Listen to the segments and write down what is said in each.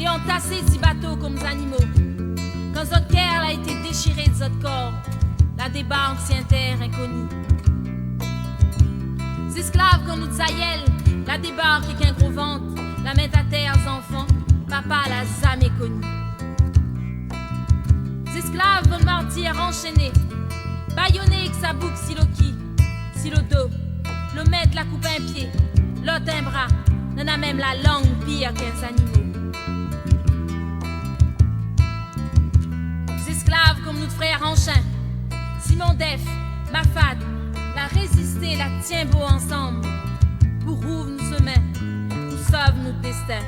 t'es entassé de bateaux comme des animaux. Quand votre cœur a été déchiré de votre corps, la débarque si terre inconnue. Les esclaves comme nous Zayel, la débarque et qu'un gros ventre, la met à terre aux enfants, papa l'a jamais connu. Les esclaves vont martyrs enchaînés, bâillonnés avec sa boucle si le dos, le maître la coupe un pied, l'autre un bras, n'en a même la langue pire qu'un animaux. Les esclaves comme notre frère Anchin, Simon Def, Mafad, la résister, la tient beau ensemble, pour ouvre nous semains, pour sauve notre destin.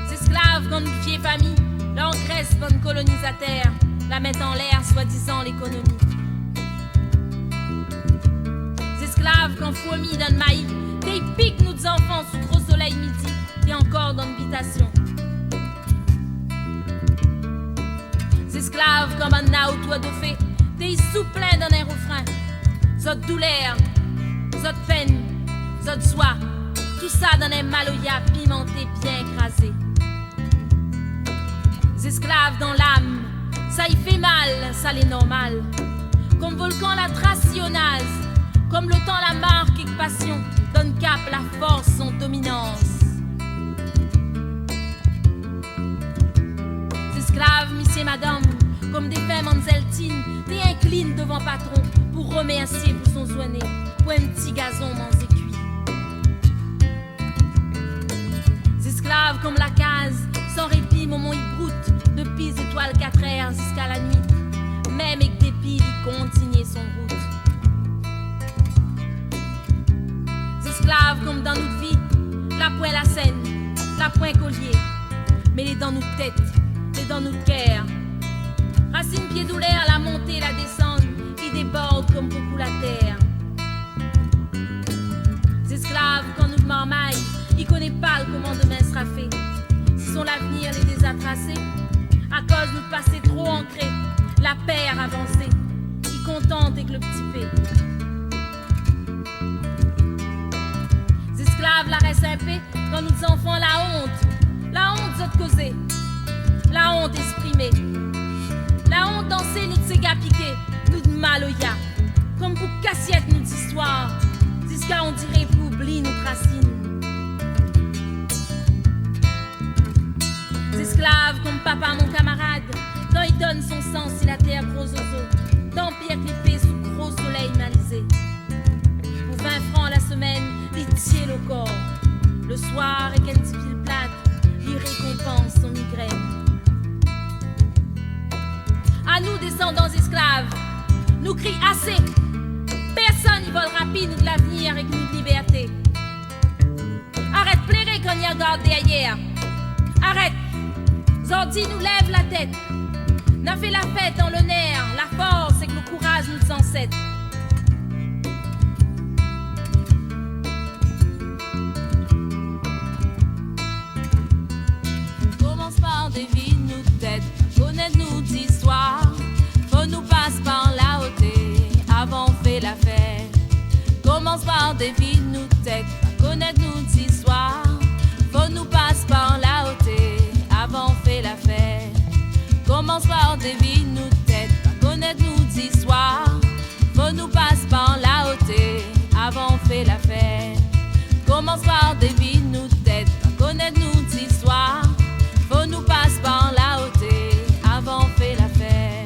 Les esclaves comme notre vieille famille, l'engraisse bonne colonisateur, la mettent en l'air soi-disant l'économie. Les esclaves quand fourmis dans le maïs, des piquent nos enfants sous gros soleil midi, et encore dans l'habitation. Les esclaves comme un na ou toit de fée, des sous pleins dans un refrain. Zot douleur, zot peine, zot soie, tout ça dans un maloya pimenté bien écrasé. Les esclaves dans l'âme, ça y fait mal, ça l'est normal. Comme volcan la tractionnase, comme le temps la marque et passion, donne cap la force son dominance. Les esclaves, messieurs, madame, comme des femmes en zeltine, t'es incline devant patron pour remercier pour son soigné, pour un petit gazon dans ses cuits. Les esclaves comme la case, sans répit, moment y broute, depuis étoiles 4 heures jusqu'à la nuit, même avec des piles, il continue son route. Les esclaves comme dans notre vie, la poêle à scène, la pointe collier, mais les dans notre tête, les dans notre cœur. Racine pied douleur, la montée, la descente, qui déborde comme beaucoup la terre. Les esclaves, quand nous marmaille, ils connaissent pas comment demain sera fait. Si son l'avenir les déjà tracé, à cause de nous passé trop ancré, la paire avancée, ils contentent avec le petit P. Les esclaves la restent un peu, quand nous enfants la honte de causer, la honte exprimée. La honte dansée, nous de séga piqué, nous de maloya. Comme pour cassiette, nous d'histoire. Jusqu'à on dirait pour oublier notre racine. Les esclaves, comme papa, mon camarade, quand il donne son sang si la terre gros oiseau, tant pire clippé sous gros soleil malisé. Pour 20 francs la semaine, il tire le corps. Le soir, et qu'elle pile plate, il récompense son migraine. À nous, descendants esclaves, nous crie assez. Personne n'y volera rapide de l'avenir avec nous de liberté. Arrête plairer quand il y a gardé ailleurs. Arrête, Zordi nous lève la tête. N'a fait la fête en l'honneur, la force et que le courage nous ancêtres. Commence par des vies de nous têtes, connaître-nous d'histoire. Faut nous passe par la hauteur, avant on fait la fête. Commence par des vies de nous têtes, connaître-nous d'histoire. Faut nous passe par la hauteur, avant on fait la fête. Commence par des vies de nous têtes, connaître-nous d'histoire. Faut nous passe par la hauteur, avant on fait la fête. Commence par des vies de nous têtes, connaître-nous d'histoire. Faut nous passe par la hauteur, avant on fait la fête.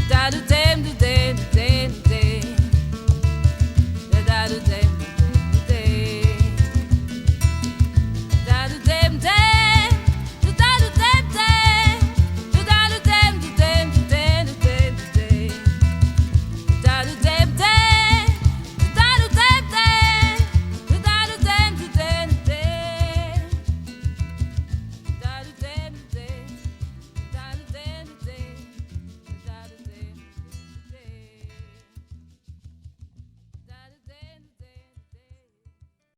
Da do